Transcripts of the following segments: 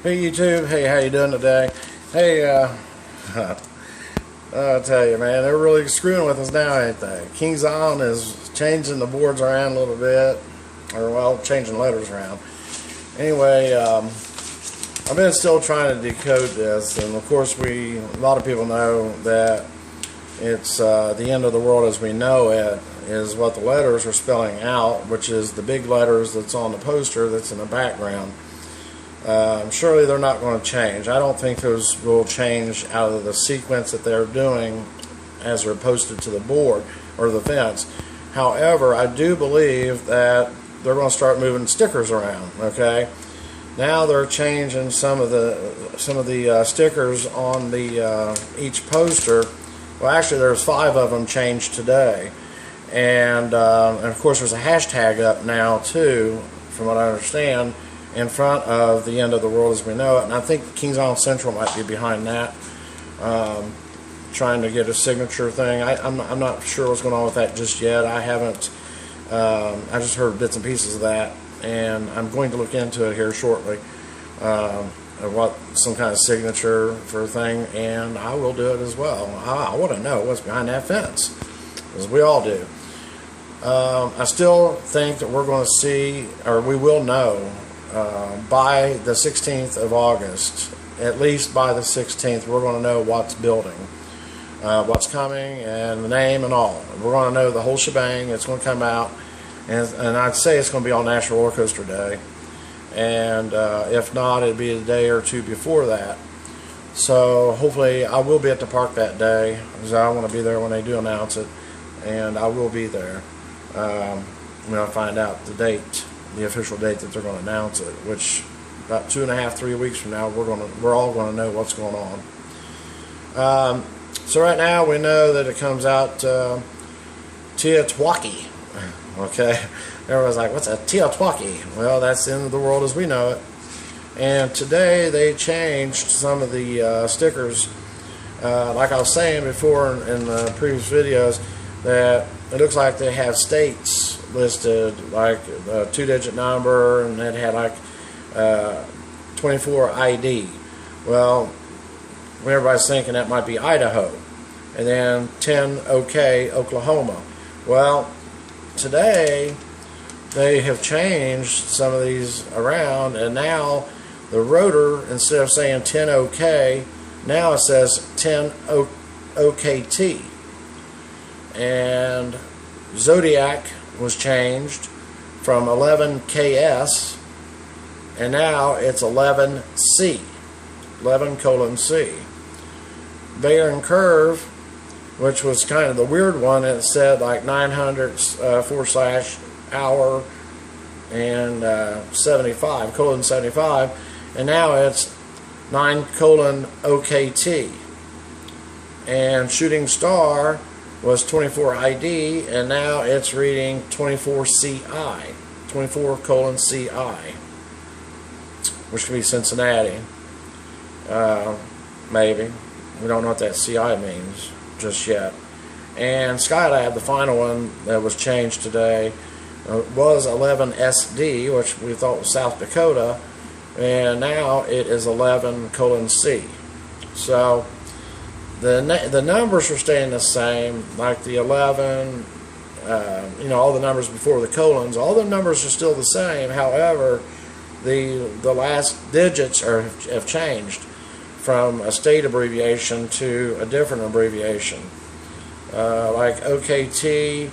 Hey YouTube, hey, how you doing today? Hey, I'll tell you, man, they're really screwing with us now, ain't they? King's Island is changing the boards around a little bit, or well, changing letters around. Anyway, I've been still trying to decode this, and of course a lot of people know that it's the end of the world as we know it is what the letters are spelling out, which is the big letters that's on the poster that's in the background. Surely they're not going to change. I don't think those will change out of the sequence that they're doing as they're posted to the board or the fence. However, I do believe that they're going to start moving stickers around. Okay, now they're changing some of the stickers on the each poster. Well, actually, there's 5 of them changed today, and of course there's a hashtag up now too, from what I understand, in front of the end of the world as we know it. And I think Kings Island Central might be behind that, trying to get a signature thing. I'm not sure what's going on with that just yet. I haven't. I just heard bits and pieces of that, and I'm going to look into it here shortly. What some kind of signature for a thing, and I will do it as well. I want to know what's behind that fence, as we all do. I still think that we're going to see, or we will know, by the 16th of August, at least by the 16th, we're going to know what's building, what's coming, and the name and all. We're going to know the whole shebang. It's going to come out, and I'd say it's going to be on National Rollercoaster Day, and if not, it'll be a day or two before that. So hopefully I will be at the park that day, because I want to be there when they do announce it, and I will be there when I find out the date, the official date that they're going to announce it, which about 2.5–3 weeks from now we're all going to know what's going on. So right now we know that it comes out Teotwaki. Okay, everyone's like, what's a Teotwaki? Well, that's the end of the world as we know it. And today they changed some of the stickers, like I was saying before in the previous videos, that it looks like they have states listed, like a 2-digit number, and it had like 24 ID. Well, everybody's thinking that might be Idaho, and then 10 OK Oklahoma. Well, today they have changed some of these around, and now the rotor, instead of saying 10 OK, now it says 10 OKT. And Zodiac was changed from 11KS, and now it's 11C, 11:C. Bear and Curve, which was kind of the weird one, it said like 900 /hour and 75, and now it's 9:OKT. And Shooting Star was 24 ID, and now it's reading 24 CI, 24:CI, which could be Cincinnati. Maybe. We don't know what that CI means just yet. And Skylab, the final one that was changed today, was 11SD, which we thought was South Dakota, and now it is 11:C. So the numbers are staying the same, like the 11, all the numbers before the colons, all the numbers are still the same. However, the last digits have changed from a state abbreviation to a different abbreviation. Like OKT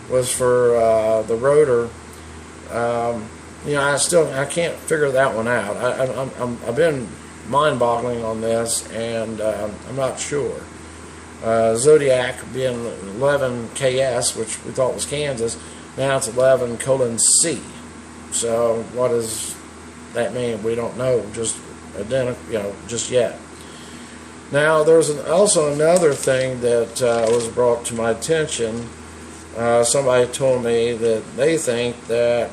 was for the rotor. I can't figure that one out. I've been mind-boggling on this, and I'm not sure. Zodiac being 11KS, which we thought was Kansas, now it's 11:C. So what does that mean? We don't know just yet. Now there's also another thing that was brought to my attention. Somebody told me that they think that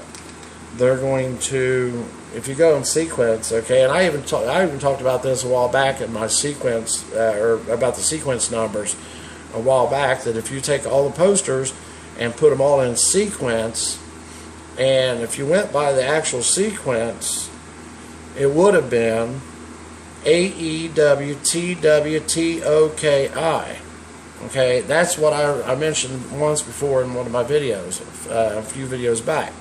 they're going to, if you go in sequence, okay, and I even talked about this a while back in my sequence, or about the sequence numbers a while back, that if you take all the posters and put them all in sequence, and if you went by the actual sequence, it would have been AEWTWTOKI. Okay, that's what I mentioned once before in one of my videos, a few videos back.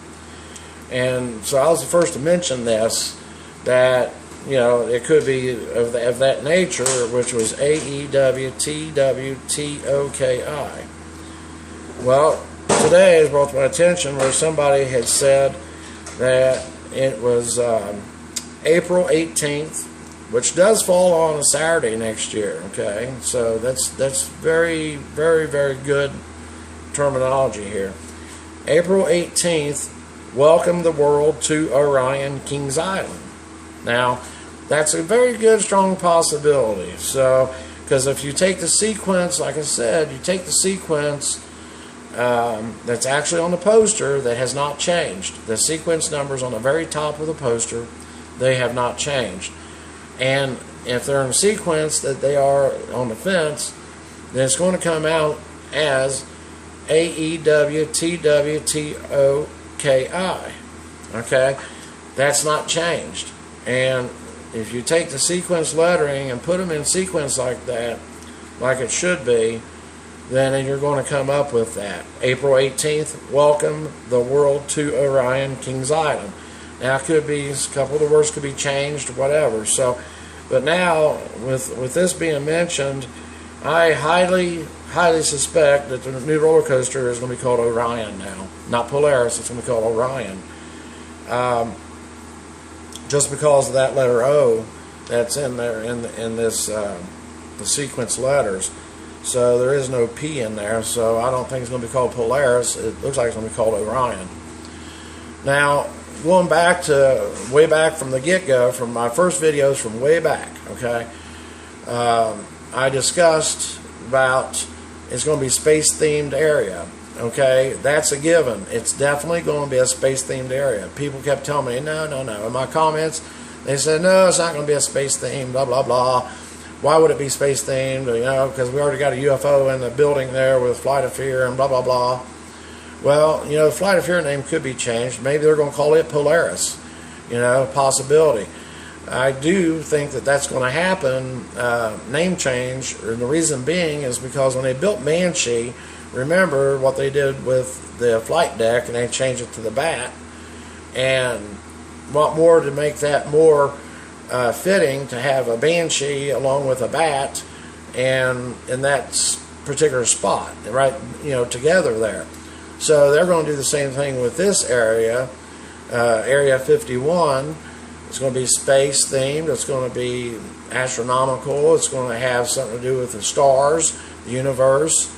And so I was the first to mention this, that, you know, it could be of that nature, which was AEWTWTOKI. Well, today it brought to my attention where somebody had said that it was April 18th, which does fall on a Saturday next year. Okay, so that's very, very, very good terminology here. April 18th, welcome the world to Orion Kings Island. Now, that's a very good, strong possibility. So, because if you take the sequence, like I said, you take the sequence that's actually on the poster that has not changed. The sequence numbers on the very top of the poster, they have not changed. And if they're in a sequence that they are on the fence, then it's going to come out as AEWTWTOKI. Okay? That's not changed. And if you take the sequence lettering and put them in sequence like that, like it should be, then you're going to come up with that. April 18th, welcome the world to Orion Kings Island. Now, it could be, a couple of the words could be changed, whatever. So, but now, with this being mentioned, I highly suspect that the new roller coaster is going to be called Orion now. Not Polaris, it's going to be called Orion. Just because of that letter O that's in there in this the sequence letters. So there is no P in there, so I don't think it's going to be called Polaris. It looks like it's going to be called Orion. Now, going back to way back from the get-go, from my first videos from way back, okay, I discussed about it's going to be space-themed area. Okay, that's a given. It's definitely going to be a space-themed area. People kept telling me, no. In my comments, they said, no, it's not going to be a space-themed, blah, blah, blah. Why would it be space-themed? You know, because we already got a UFO in the building there with Flight of Fear and blah, blah, blah. Well, you know, the Flight of Fear name could be changed. Maybe they're going to call it Polaris. You know, possibility. I do think that that's going to happen, name change, and the reason being is because when they built Banshee, remember what they did with the flight deck, and they changed it to the Bat. And what more to make that more fitting to have a Banshee along with a Bat, and in that particular spot, right? You know, together there. So they're going to do the same thing with this area, Area 51. It's going to be space themed. It's going to be astronomical. It's going to have something to do with the stars, the universe.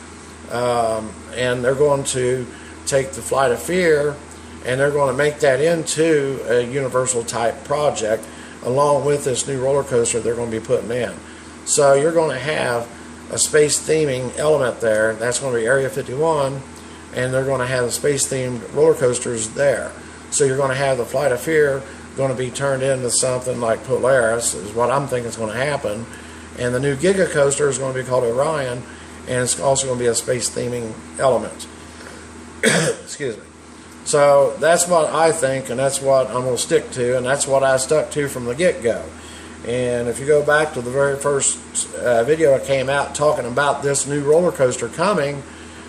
And they're going to take the Flight of Fear and they're going to make that into a universal type project along with this new roller coaster they're going to be putting in. So you're going to have a space theming element there. That's going to be Area 51, and they're going to have the space themed roller coasters there. So you're going to have the Flight of Fear going to be turned into something like Polaris, is what I'm thinking is going to happen. And the new Giga Coaster is going to be called Orion, and it's also going to be a space theming element. Excuse me. So that's what I think, and that's what I'm going to stick to, and that's what I stuck to from the get-go. And if you go back to the very first video that came out talking about this new roller coaster coming,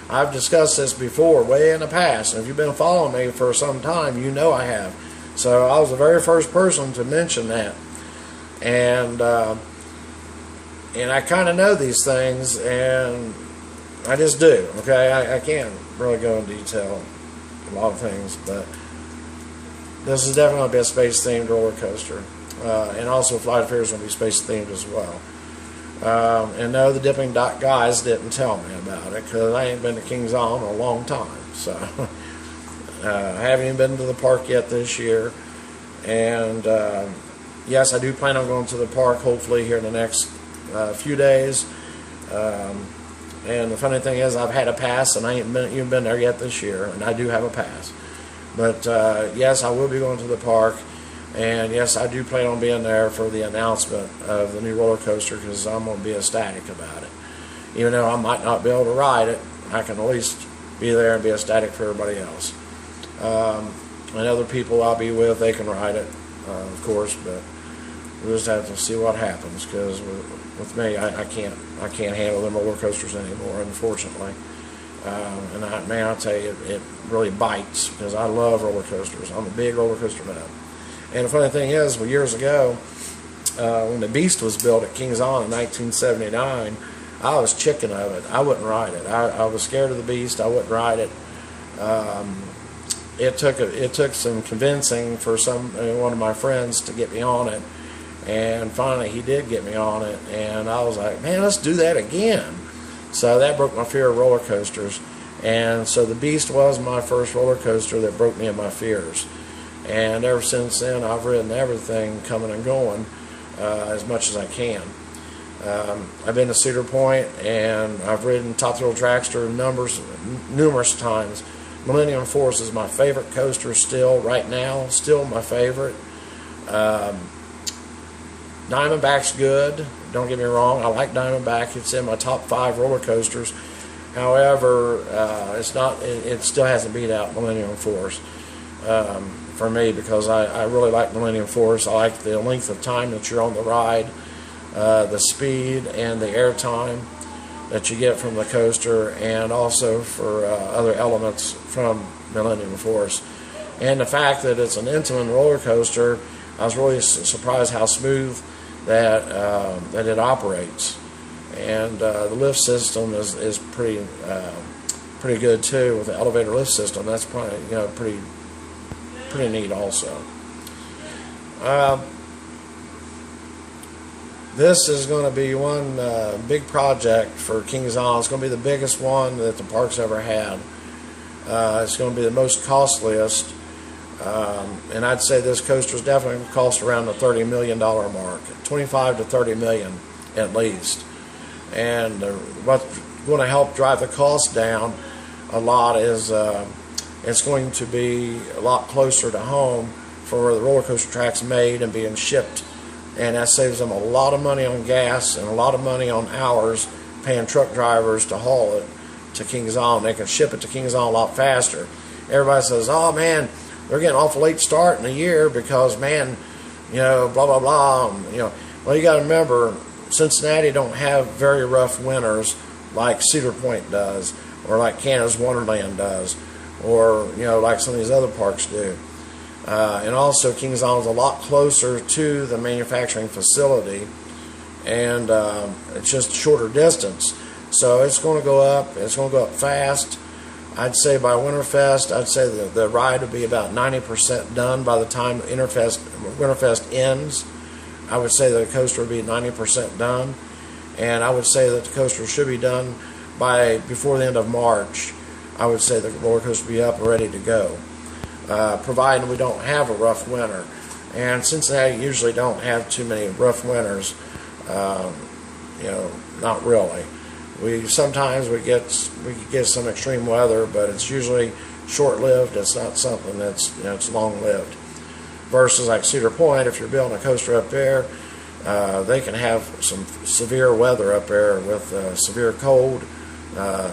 I've discussed this before, way in the past. And if you've been following me for some time, you know I have. So I was the very first person to mention that. And I kind of know these things, and I just do. Okay, I can't really go in detail a lot of things, but this is definitely going to be a space-themed roller coaster. And also Flight of Fear is going to be space-themed as well. And no, the Dipping Dot guys didn't tell me about it, because I ain't been to Kings Island in a long time. So I haven't even been to the park yet this year. And yes, I do plan on going to the park hopefully here in the next few days. And the funny thing is, I've had a pass, and I ain't even been there yet this year, and I do have a pass. But yes, I will be going to the park, and yes, I do plan on being there for the announcement of the new roller coaster, because I'm going to be ecstatic about it. Even though I might not be able to ride it, I can at least be there and be ecstatic for everybody else. And other people I'll be with, they can ride it, of course, but we'll just have to see what happens, because with me, I can't handle them roller coasters anymore, unfortunately. And man, I'll tell you, it really bites, because I love roller coasters. I'm a big roller coaster nut. And the funny thing is, well, years ago, when the Beast was built at Kings Island in 1979, I was chicken of it. I wouldn't ride it. I was scared of the Beast. I wouldn't ride it. It took some convincing for one of my friends to get me on it, and finally he did get me on it, and I was like, man, let's do that again. So that broke my fear of roller coasters, and so the Beast was my first roller coaster that broke me of my fears. And ever since then, I've ridden everything coming and going as much as I can. I've been to Cedar Point, and I've ridden Top Thrill Dragster numerous times. Millennium Force is my favorite coaster still, right now, still my favorite. Diamondback's good, don't get me wrong, I like Diamondback, it's in my top 5 roller coasters. However, it still hasn't beat out Millennium Force for me, because I really like Millennium Force. I like the length of time that you're on the ride, the speed and the air time that you get from the coaster, and also for other elements from Millennium Force. And the fact that it's an Intamin roller coaster, I was really surprised how smooth that it operates. And the lift system is pretty good too, with the elevator lift system. That's probably pretty neat also. This is going to be one big project for Kings Island. It's going to be the biggest one that the park's ever had. It's going to be the most costliest, and I'd say this coaster is definitely going to cost around the $30 million mark, 25 to 30 million at least. And what's going to help drive the cost down a lot is it's going to be a lot closer to home for where the roller coaster track's made and being shipped. And that saves them a lot of money on gas and a lot of money on hours paying truck drivers to haul it to Kings Island. They can ship it to Kings Island a lot faster. Everybody says, oh man, they're getting awful late start in the year because, man, blah, blah, blah. Well, you got to remember, Cincinnati don't have very rough winters like Cedar Point does, or like Canada's Wonderland does, or, like some of these other parks do. And also, Kings Island is a lot closer to the manufacturing facility, and it's just a shorter distance. So it's going to go up. It's going to go up fast. I'd say by Winterfest, I'd say the ride will be about 90% done by the time Winterfest ends. I would say that the coaster will be 90% done, and I would say that the coaster should be done before the end of March. I would say the roller coaster will be up and ready to go. Provided we don't have a rough winter, and Cincinnati usually don't have too many rough winters. Not really. Sometimes we get some extreme weather, but it's usually short-lived. It's not something that's it's long-lived. Versus like Cedar Point, if you're building a coaster up there, they can have some severe weather up there with severe cold,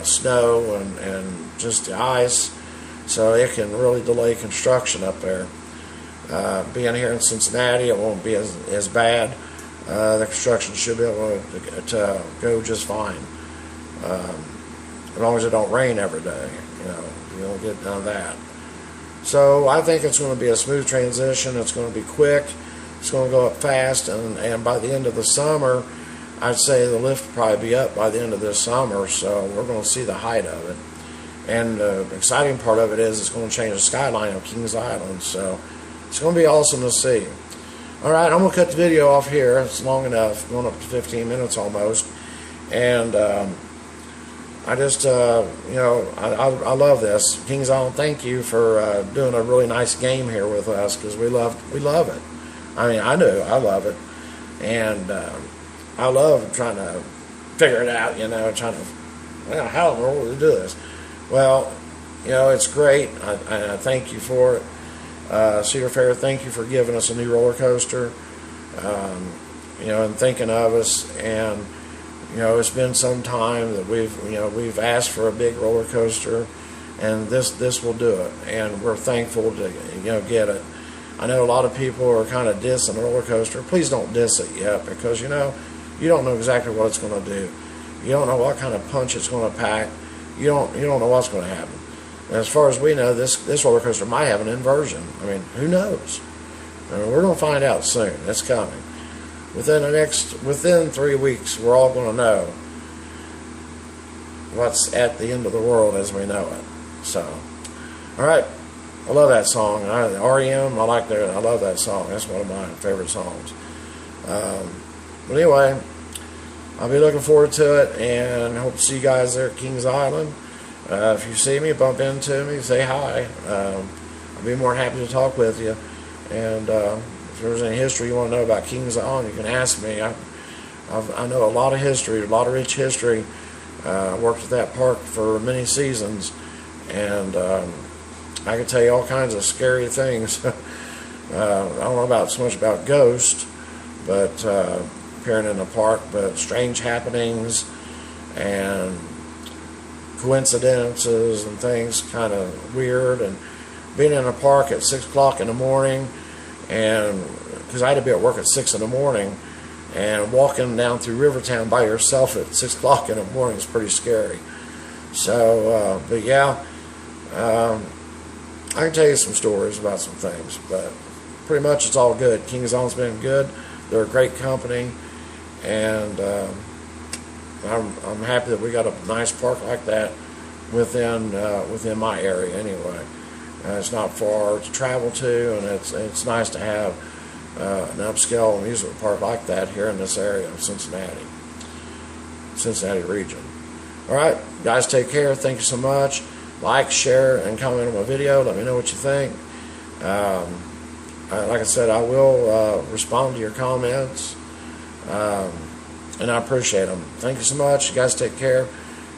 snow, and just the ice. So it can really delay construction up there. Being here in Cincinnati, it won't be as bad. The construction should be able to go just fine, as long as it don't rain every day. You don't get none of that. So I think it's going to be a smooth transition. It's going to be quick. It's going to go up fast, and by the end of the summer, I'd say the lift will probably be up by the end of this summer. So we're going to see the height of it. And the exciting part of it is it's going to change the skyline of Kings Island. So it's going to be awesome to see. Alright, I'm going to cut the video off here. It's long enough, going up to 15 minutes almost. And I just, I love this. Kings Island, thank you for doing a really nice game here with us, because we love it. I mean, I do. I love it. And I love trying to figure it out, trying to, how in the world do we do this? Well, it's great. I thank you for it. Cedar Fair, thank you for giving us a new roller coaster, and thinking of us. And it's been some time that we've asked for a big roller coaster, and this will do it. And we're thankful to get it. I know a lot of people are kind of dissing roller coaster. Please don't diss it yet, because you don't know exactly what it's going to do. You don't know what kind of punch it's going to pack. You don't know what's going to happen. And as far as we know, this roller coaster might have an inversion. I mean, who knows? I mean, we're going to find out soon. It's coming. Within 3 weeks, we're all going to know what's at the end of the world as we know it. So, all right. I love that song. REM, I love that song. That's one of my favorite songs. But anyway, I'll be looking forward to it, and hope to see you guys there at Kings Island. If you see me, bump into me, say hi. I'll be more than happy to talk with you. And if there's any history you want to know about Kings Island, you can ask me. I know a lot of history, a lot of rich history. I worked at that park for many seasons, and I can tell you all kinds of scary things. I don't know so much about ghosts, but appearing in the park, but strange happenings and coincidences and things, kind of weird. And being in a park at 6 o'clock in the morning, and because I had to be at work at 6 in the morning, and walking down through Rivertown by yourself at 6 o'clock in the morning is pretty scary. So, but yeah. I can tell you some stories about some things, but pretty much it's all good. Kings Island's been good. They're a great company, and I'm happy that we got a nice park like that within my area anyway. It's not far to travel to, and it's nice to have an upscale amusement park like that here in this area of Cincinnati region. All right, guys, take care. Thank you so much. Like, share, and comment on my video. Let me know what you think. Like I said, I will respond to your comments, and I appreciate them. Thank you so much. You guys take care,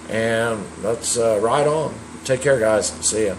and let's ride on. Take care, guys. See ya.